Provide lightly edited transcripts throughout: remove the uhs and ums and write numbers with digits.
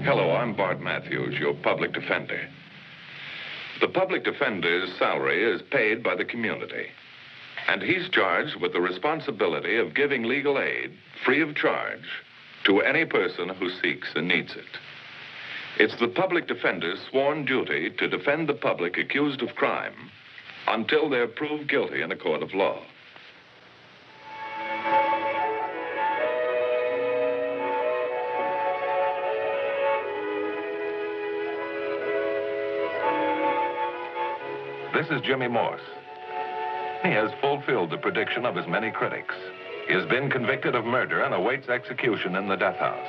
Hello, I'm Bart Matthews, your public defender. The public defender's salary is paid by the community, and he's charged with the responsibility of giving legal aid free of charge to any person who seeks and needs it. It's the public defender's sworn duty to defend the public accused of crime until they're proved guilty in a court of law. This is Jimmy Morse. He has fulfilled the prediction of his many critics. He has been convicted of murder and awaits execution in the death house.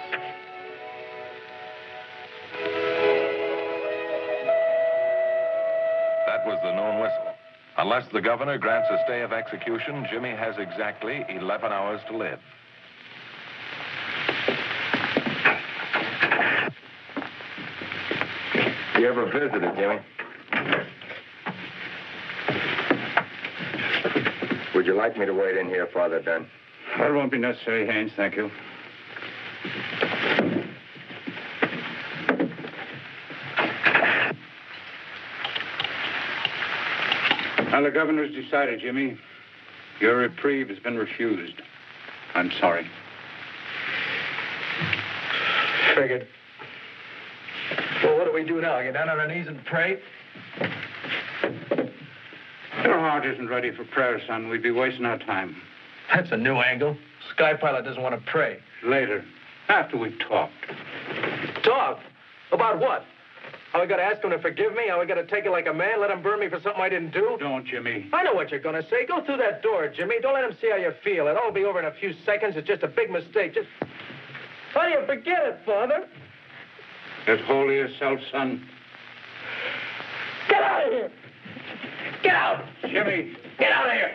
That was the noon whistle. Unless the governor grants a stay of execution, Jimmy has exactly 11 hours to live. You ever visited, Jimmy? Would you like me to wait in here, Father Dunn? That won't be necessary, Haynes, thank you. Now, the governor's decided, Jimmy. Your reprieve has been refused. I'm sorry. Figured. Well, what do we do now? Get down on our knees and pray? Your heart isn't ready for prayer, son. We'd be wasting our time. That's a new angle. Sky Pilot doesn't want to pray. Later, after we've talked. Talk? About what? How I got to ask him to forgive me? How I got to take it like a man, let him burn me for something I didn't do? Don't, Jimmy. I know what you're going to say. Go through that door, Jimmy. Don't let him see how you feel. It'll all be over in a few seconds. It's just a big mistake. Just... How do you forget it, Father? Get hold of yourself, son. Get out of here! Get out! Jimmy! Get out of here!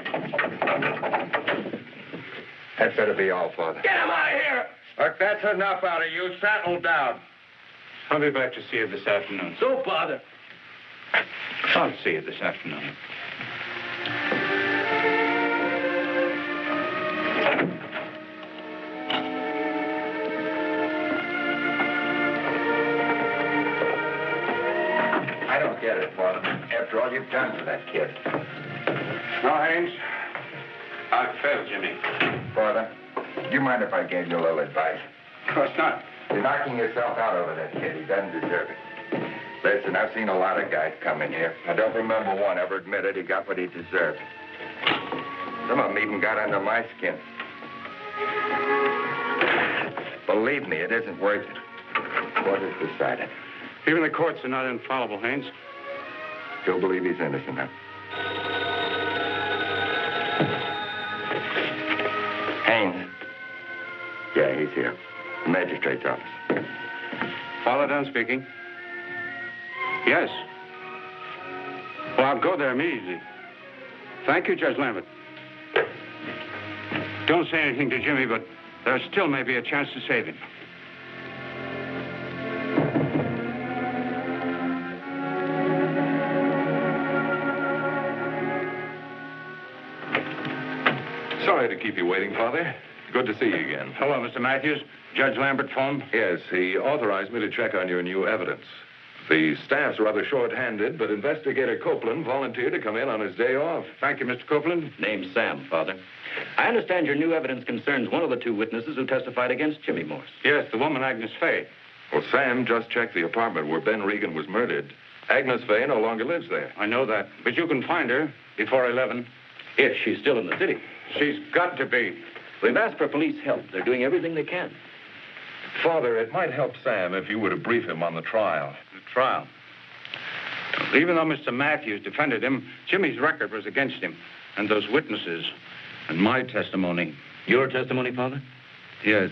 That better be all, Father. Get him out of here! Look, that's enough out of you. Settle down. I'll be back to see you this afternoon. So, Father. I'll see you this afternoon. I don't get it, Father. After all you've done for that kid. No, Haynes. I've failed, Jimmy. Father, do you mind if I gave you a little advice? Of course not. You're knocking yourself out over that kid. He doesn't deserve it. Listen, I've seen a lot of guys come in here. I don't remember one ever admitted he got what he deserved. Some of them even got under my skin. Believe me, it isn't worth it. What is decided? Even the courts are not infallible, Haynes. Still believe he's innocent, huh? Haynes. Yeah, he's here. The magistrate's office. Father Dunn speaking. Yes. Well, I'll go there immediately. Thank you, Judge Lambert. Don't say anything to Jimmy, but there still may be a chance to save him. Sorry to keep you waiting, Father. Good to see you again. Hello, Mr. Matthews. Judge Lambert phoned? Yes, he authorized me to check on your new evidence. The staff's rather short-handed, but Investigator Copeland volunteered to come in on his day off. Thank you, Mr. Copeland. Name's Sam, Father. I understand your new evidence concerns one of the two witnesses who testified against Jimmy Morse. Yes, the woman, Agnes Fay. Well, Sam just checked the apartment where Ben Regan was murdered. Agnes Fay no longer lives there. I know that, but you can find her before 11. If she's still in the city. She's got to be. We've asked for police help. They're doing everything they can. Father, it might help Sam if you were to brief him on the trial. The trial. Even though Mr. Matthews defended him, Jimmy's record was against him. And those witnesses and my testimony. Your testimony, Father? Yes.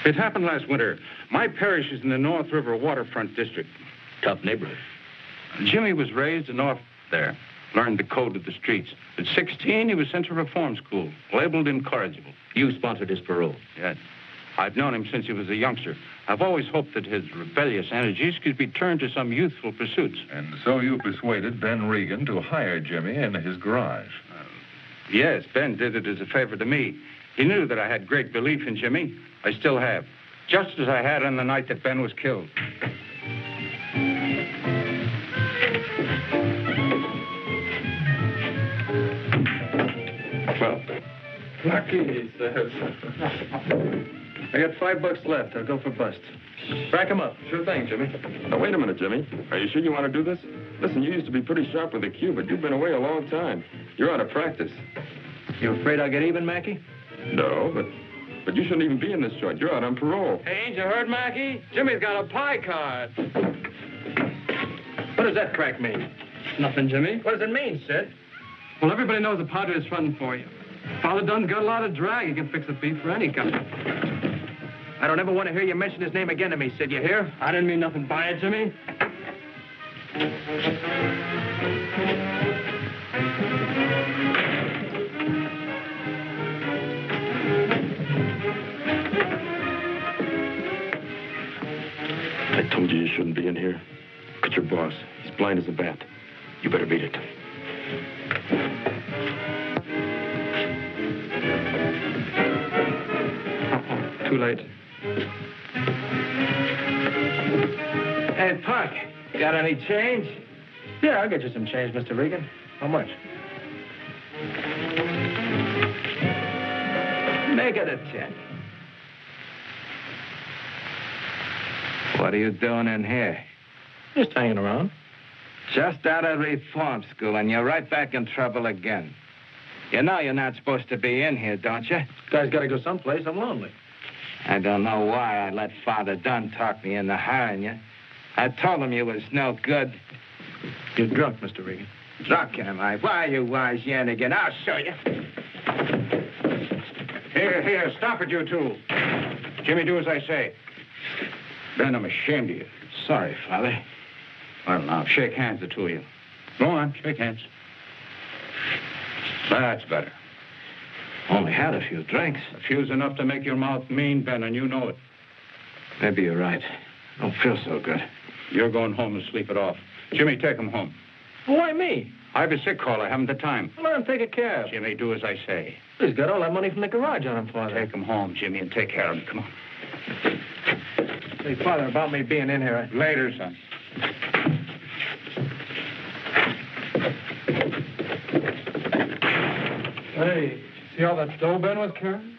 It happened last winter. My parish is in the North River waterfront district. Tough neighborhood. Jimmy was raised north there, learned the code of the streets. At 16, he was sent to reform school, labeled incorrigible. You sponsored his parole? Yes. I've known him since he was a youngster. I've always hoped that his rebellious energies could be turned to some youthful pursuits. And so you persuaded Ben Regan to hire Jimmy in his garage. Yes, Ben did it as a favor to me. He knew that I had great belief in Jimmy. I still have. Just as I had on the night that Ben was killed. Well, lucky, he says. I got $5 left. I'll go for bust. Rack him up. Sure thing, Jimmy. Now, wait a minute, Jimmy. Are you sure you want to do this? Listen, you used to be pretty sharp with a cue, but you've been away a long time. You're out of practice. You afraid I'll get even, Mackie? No, but you shouldn't even be in this joint. You're out on parole. Hey, ain't you heard, Mackie? Jimmy's got a pie card. What does that crack mean? Nothing, Jimmy. What does it mean, Sid? Well, everybody knows the Padre is fronting for you. Father Dunn's got a lot of drag. He can fix a beef for any guy. I don't ever want to hear you mention his name again to me, Sid. You hear? I didn't mean nothing by it, Jimmy. I told you shouldn't be in here. Look at your boss. He's blind as a bat. You better beat it. Too late. Hey, Puck, got any change? Yeah, I'll get you some change, Mr. Regan. How much? Make it a 10. What are you doing in here? Just hanging around. Just out of reform school, and you're right back in trouble again. You know you're not supposed to be in here, don't you? Guy's got to go someplace. I'm lonely. I don't know why I let Father Dunn talk me into hiring you. I told him you was no good. You're drunk, Mr. Regan. Drunk, am I? Why, you wise again? I'll show you. Here, stop it, you two. Jimmy, do as I say. Ben, I'm ashamed of you. Sorry, Father. Well, now, shake hands, the two of you. Go on, shake hands. That's better. Only had a few drinks. A few's enough to make your mouth mean, Ben, and you know it. Maybe you're right. Don't feel so good. You're going home and sleep it off. Jimmy, take him home. Why me? I have a sick call. I haven't the time. Let him take a cab. Jimmy, do as I say. He's got all that money from the garage on him, Father. Take him home, Jimmy, and take care of him. Come on. Hey, Father, about me being in here. Later, son. Hey, see all that dough Ben was carrying?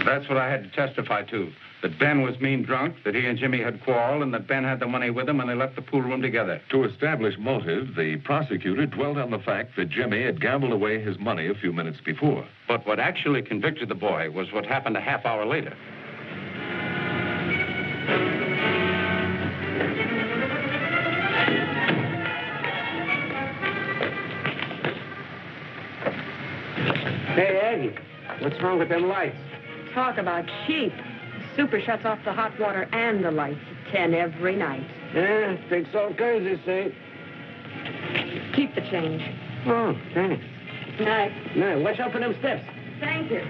That's what I had to testify to. That Ben was mean drunk, that he and Jimmy had quarreled, and that Ben had the money with him, and they left the pool room together. To establish motive, the prosecutor dwelt on the fact that Jimmy had gambled away his money a few minutes before. But what actually convicted the boy was what happened a half hour later. Hey, Aggie, what's wrong with them lights? Talk about cheap. Super shuts off the hot water and the lights at 10 every night. Yeah, big so crazy, see? Keep the change. Oh, thanks. Night. No, watch out for them steps. Thank you.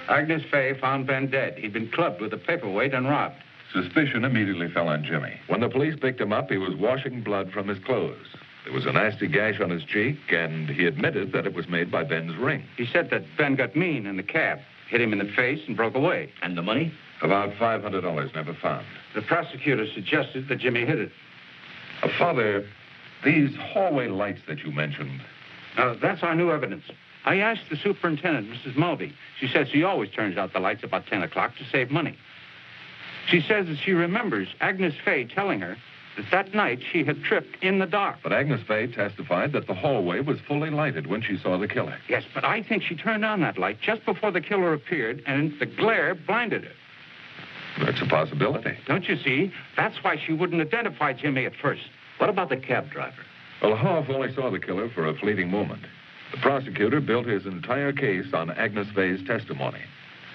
Agnes Faye found Ben dead. He'd been clubbed with a paperweight and robbed. Suspicion immediately fell on Jimmy. When the police picked him up, he was washing blood from his clothes. There was a nasty gash on his cheek, and he admitted that it was made by Ben's ring. He said that Ben got mean in the cab, hit him in the face, and broke away. And the money? About $500 never found. The prosecutor suggested that Jimmy hid it. Father, these hallway lights that you mentioned. Now, that's our new evidence. I asked the superintendent, Mrs. Mulvey. She says she always turns out the lights about 10 o'clock to save money. She says that she remembers Agnes Faye telling her that night she had tripped in the dark. But Agnes Faye testified that the hallway was fully lighted when she saw the killer. Yes, but I think she turned on that light just before the killer appeared, and the glare blinded her. That's a possibility. Don't you see? That's why she wouldn't identify Jimmy at first. What about the cab driver? Well, Hoff only saw the killer for a fleeting moment. The prosecutor built his entire case on Agnes Faye's testimony.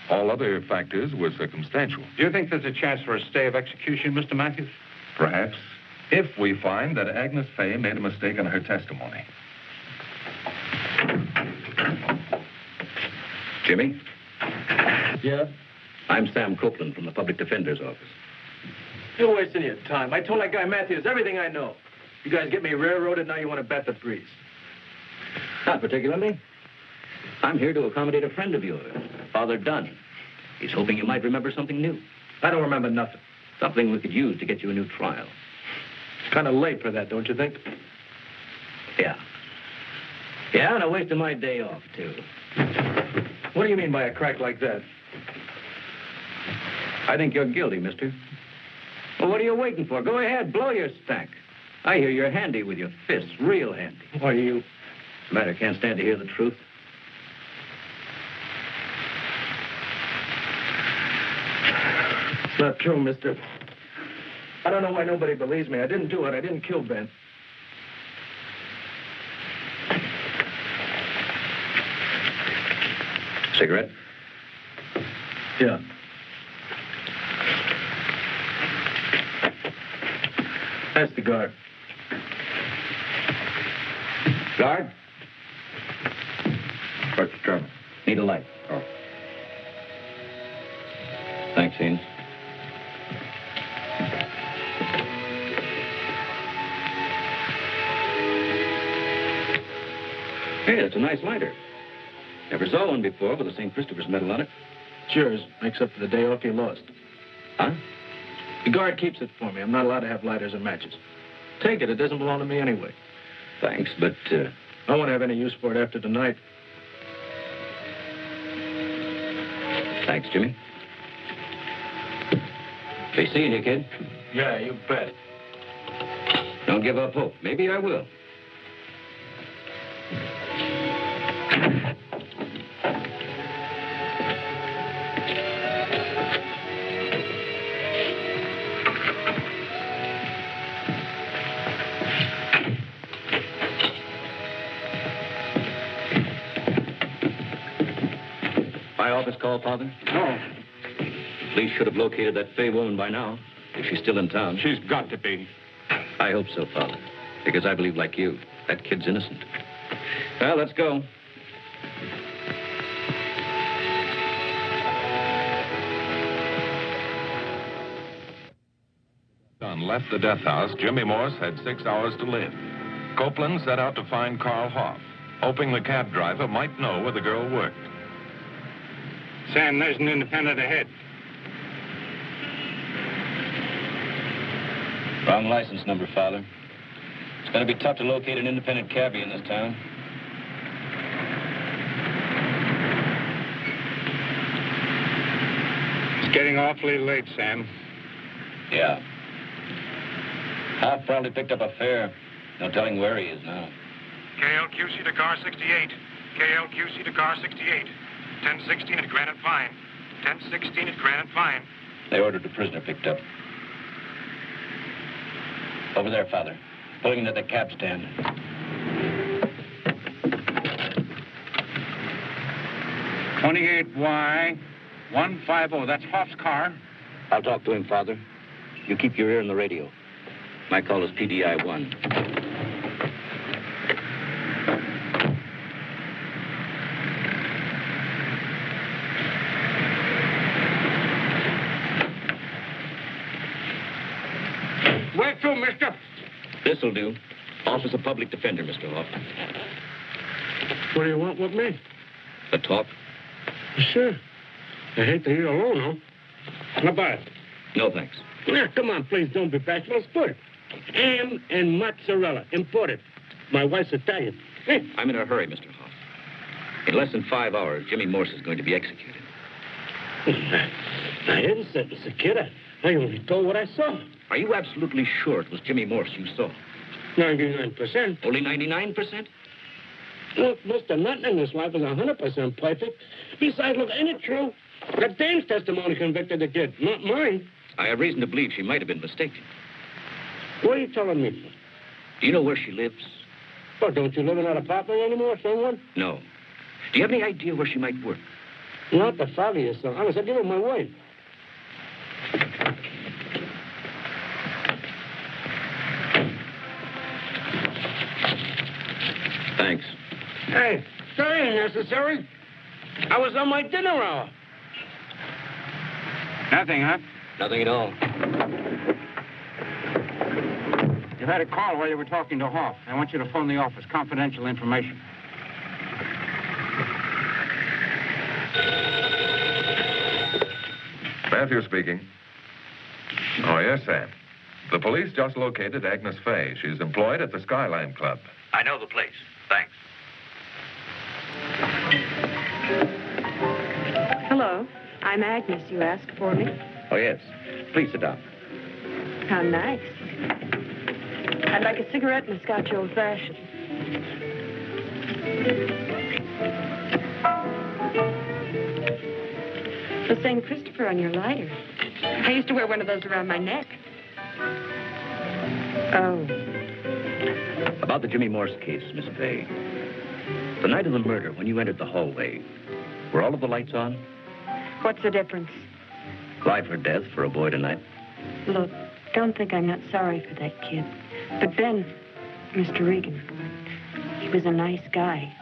All other factors were circumstantial. Do you think there's a chance for a stay of execution, Mr. Matthews? Perhaps, if we find that Agnes Faye made a mistake in her testimony. Jimmy? Yeah? I'm Sam Copeland from the public defender's office. You're wasting your time. I told that guy Matthews everything I know. You guys get me railroaded, now you want to bet the breeze. Not particularly. I'm here to accommodate a friend of yours, Father Dunn. He's hoping you might remember something new. I don't remember nothing. Something we could use to get you a new trial. It's kind of late for that, don't you think? Yeah. Yeah, and a waste of my day off, too. What do you mean by a crack like that? I think you're guilty, mister. Well, what are you waiting for? Go ahead, blow your stack. I hear you're handy with your fists, real handy. Why, you... What's the matter? Can't stand to hear the truth? It's not true, mister. I don't know why nobody believes me. I didn't do it. I didn't kill Ben. Cigarette? Yeah. That's the guard. Guard? What's the trouble? Need a light. Oh. Thanks, Haynes. Hey, that's a nice lighter. Never saw one before with a St. Christopher's medal on it. Cheers, except for the day off you lost. Huh? The guard keeps it for me. I'm not allowed to have lighters or matches. Take it. It doesn't belong to me anyway. Thanks, but, I won't have any use for it after tonight. Thanks, Jimmy. Be seeing you, kid. Yeah, you bet. Don't give up hope. Maybe I will. My office call, Father? No, Police should have located that Fay woman by now, if she's still in town. she's got to be. I hope so, Father, because I believe, like you, that kid's innocent. Well, let's go. Dunn left the death house. Jimmy Morse had 6 hours to live. Copeland set out to find Carl Hoff, hoping the cab driver might know where the girl worked. Sam, there's an independent ahead. Wrong license number, Father. It's going to be tough to locate an independent cabbie in this town. It's getting awfully late, Sam. Yeah. Hoff probably picked up a fare. No telling where he is now. KLQC to car 68. KLQC to car 68. 1016 at Granite Fine. 1016 at Granite Fine. They ordered the prisoner picked up. Over there, Father. Pulling into the cab stand. Y 150. That's Hoff's car. I'll talk to him, Father. You keep your ear on the radio. My call is PDI 1. Where to, mister? This'll do. Office of Public Defender, Mr. Hoff. What do you want with me? A talk? Sure. I hate to hear alone, huh? How about it? No, thanks. Now, come on, please, don't be bashful. Let's put it. Ham and mozzarella, imported. My wife's Italian. Hey. I'm in a hurry, Mr. Hoff. In less than 5 hours, Jimmy Morse is going to be executed. I didn't sentence the kid. I only told what I saw. Are you absolutely sure it was Jimmy Morse you saw? 99%. Only 99%? Look, mister, nothing in this life is 100% perfect. Besides, look, ain't it true? That dame's testimony convicted the kid, not mine. I have reason to believe she might have been mistaken. What are you telling me? Do you know where she lives? Well, don't you live in that apartment anymore, someone? No. Do you have any idea where she might work? Not the father, you son. Honest, I give her my wife. Thanks. Hey, that ain't necessary. I was on my dinner hour. Nothing, huh? Nothing at all. You had a call while you were talking to Hoff. I want you to phone the office. Confidential information. Matthew speaking. Oh, yes, Sam. The police just located Agnes Fay. She's employed at the Skyline Club. I know the place. Thanks. Hello. I'm Agnes. You asked for me. Oh, yes. Please sit down. How nice. I'd like a cigarette and a Scotch old-fashioned. The St. Christopher on your lighter. I used to wear one of those around my neck. Oh. About the Jimmy Morse case, Miss Fay. The night of the murder, when you entered the hallway, were all of the lights on? What's the difference? Life or death for a boy tonight? Look, don't think I'm not sorry for that kid. But Ben, Mr. Regan, he was a nice guy.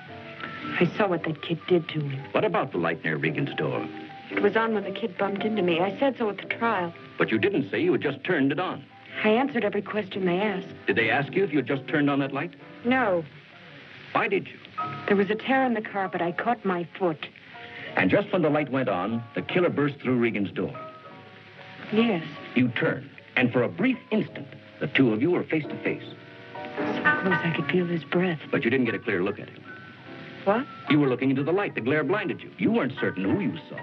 I saw what that kid did to him. What about the light near Regan's door? It was on when the kid bumped into me. I said so at the trial. But you didn't say you had just turned it on. I answered every question they asked. Did they ask you if you had just turned on that light? No. Why did you? There was a tear in the carpet. I caught my foot. And just when the light went on, the killer burst through Regan's door. Yes. You turned, and for a brief instant, the two of you were face to face. So close I could feel his breath. But you didn't get a clear look at him. What? You were looking into the light. The glare blinded you. You weren't certain who you saw.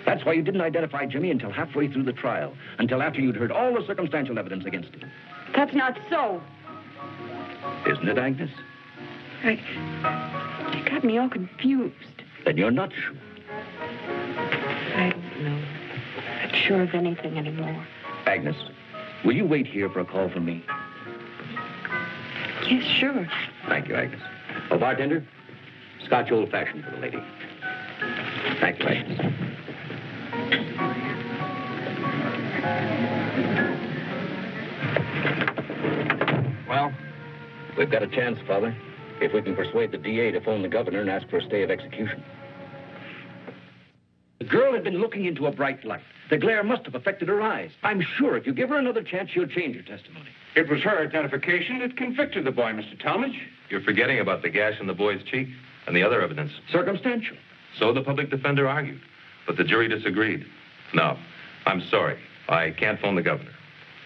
That's why you didn't identify Jimmy until halfway through the trial, until after you'd heard all the circumstantial evidence against him. That's not so. Isn't it, Agnes? You got me all confused. Then you're not sure. I don't know. Not sure of anything anymore. Agnes, will you wait here for a call from me? Yes, sure. Thank you, Agnes. Oh, bartender, Scotch old-fashioned for the lady. Thank you, Agnes. Well? We've got a chance, Father, if we can persuade the DA to phone the governor and ask for a stay of execution. The girl had been looking into a bright light. The glare must have affected her eyes. I'm sure if you give her another chance, she'll change her testimony. It was her identification that convicted the boy, Mr. Talmadge. You're forgetting about the gash in the boy's cheek and the other evidence. Circumstantial. So the public defender argued, but the jury disagreed. No, I'm sorry. I can't phone the governor.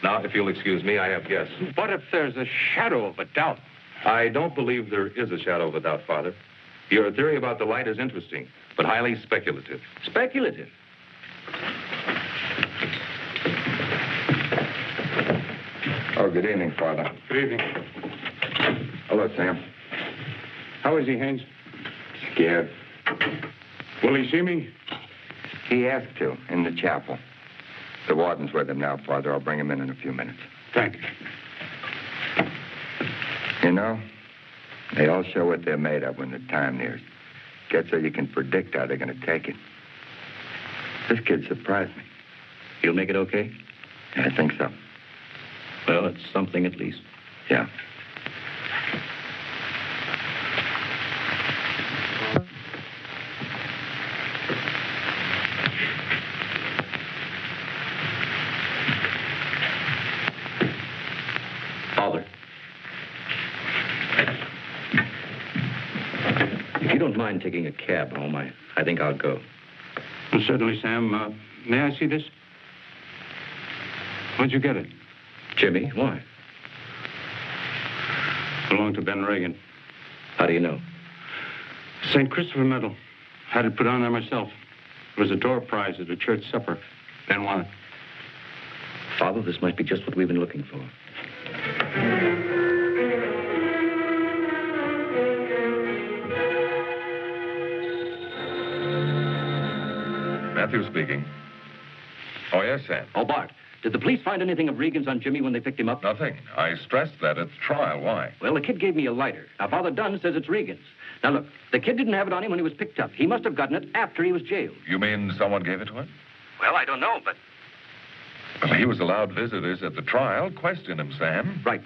Now, if you'll excuse me, I have guests. What if there's a shadow of a doubt? I don't believe there is a shadow of a doubt, Father. Your theory about the light is interesting, but highly speculative. Speculative? Oh, good evening, Father. Good evening. Hello, Sam. How is he, Haynes? Scared. Will he see me? He asked to, in the chapel. The warden's with him now, Father. I'll bring him in a few minutes. Thank you. You know, they all show what they're made of when the time nears. Get so you can predict how they're going to take it. This kid surprised me. You'll make it okay? Yeah, I think so. Well, it's something at least. Yeah. Father. If you don't mind taking a cab home, I think I'll go. Well, certainly, Sam. May I see this? Where'd you get it? Jimmy, why? Belonged to Ben Reagan. How do you know? St. Christopher medal. Had it put on there myself. It was a door prize at a church supper. Ben won it. Father, this might be just what we've been looking for. Matthew speaking. Oh, yes, Sam. Oh, Bart, did the police find anything of Regan's on Jimmy when they picked him up? Nothing. I stressed that at the trial. Why? Well, the kid gave me a lighter. Now, Father Dunn says it's Regan's. Now, look, the kid didn't have it on him when he was picked up. He must have gotten it after he was jailed. You mean someone gave it to him? Well, I don't know, but... Well, he was allowed visitors at the trial. Question him, Sam. Right.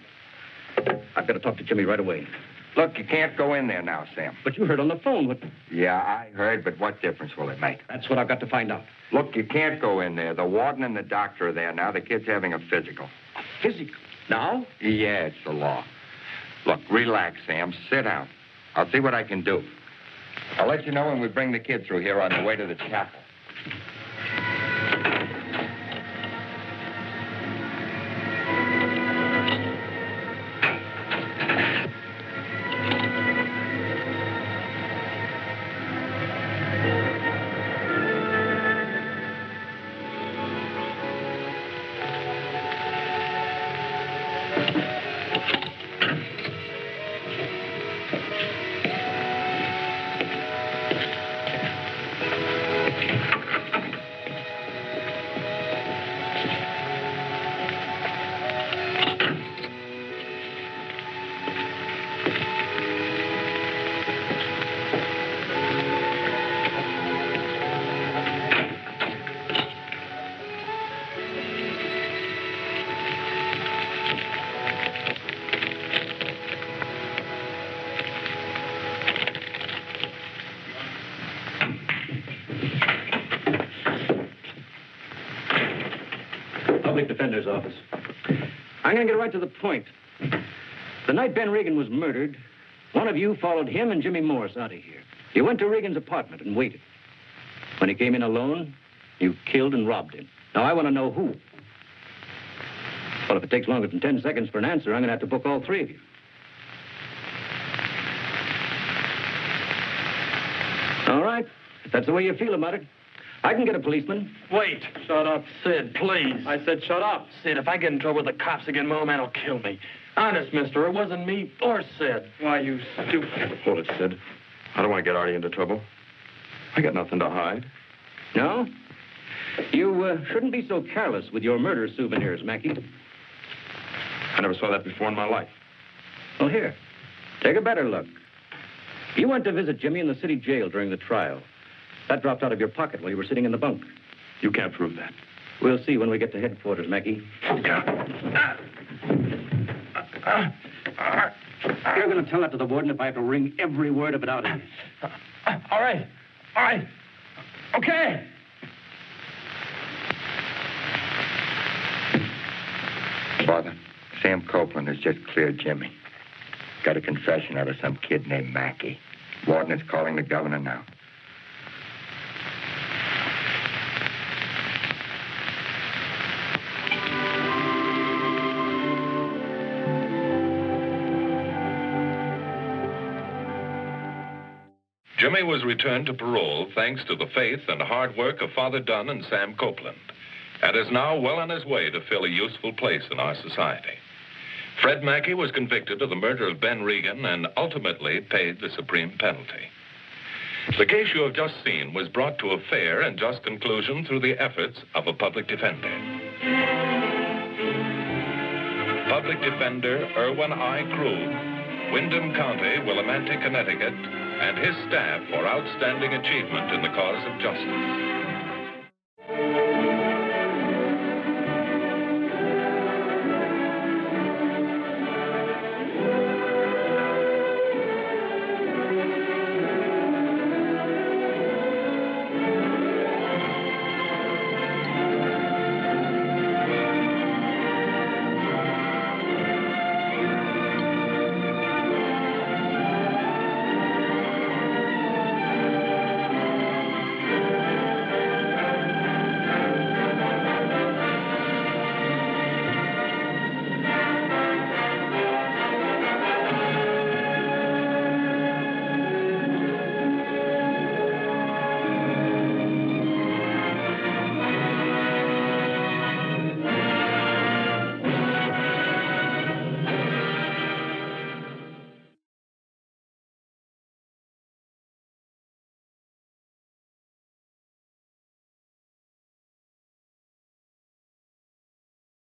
I've got to talk to Jimmy right away. Look, you can't go in there now, Sam. But you heard on the phone what... Yeah, I heard, but what difference will it make? That's what I've got to find out. Look, you can't go in there. The warden and the doctor are there now. The kid's having a physical. Physical? Now? Yeah, it's the law. Look, relax, Sam. Sit down. I'll see what I can do. I'll let you know when we bring the kid through here on the way to the chapel. Public Defender's Office. I'm going to get right to the point. The night Ben Regan was murdered, one of you followed him and Jimmy Morris out of here. You went to Regan's apartment and waited. When he came in alone, you killed and robbed him. Now, I want to know who. Well, if it takes longer than 10 seconds for an answer, I'm going to have to book all three of you. All right, if that's the way you feel about it, I can get a policeman. Wait. Shut up, Sid, please. I said shut up. Sid, if I get in trouble with the cops again, my old man will kill me. Honest, mister, it wasn't me or Sid. Why, you stupid... Hold it, Sid. I don't want to get Artie into trouble. I got nothing to hide. No? You shouldn't be so careless with your murder souvenirs, Mackie. I never saw that before in my life. Well, here, take a better look. You went to visit Jimmy in the city jail during the trial. That dropped out of your pocket while you were sitting in the bunk. You can't prove that. We'll see when we get to headquarters, Mackie. You're going to tell that to the warden if I have to wring every word of it out of you. All right. All right. Okay. Father, Sam Copeland has just cleared Jimmy. Got a confession out of some kid named Mackey. Warden is calling the governor now. Jimmy was returned to parole thanks to the faith and hard work of Father Dunn and Sam Copeland, and is now well on his way to fill a useful place in our society. Fred Mackey was convicted of the murder of Ben Regan and ultimately paid the supreme penalty. The case you have just seen was brought to a fair and just conclusion through the efforts of a public defender. Public Defender Irwin I. Krug, Windham County, Willimantic, Connecticut, and his staff for outstanding achievement in the cause of justice.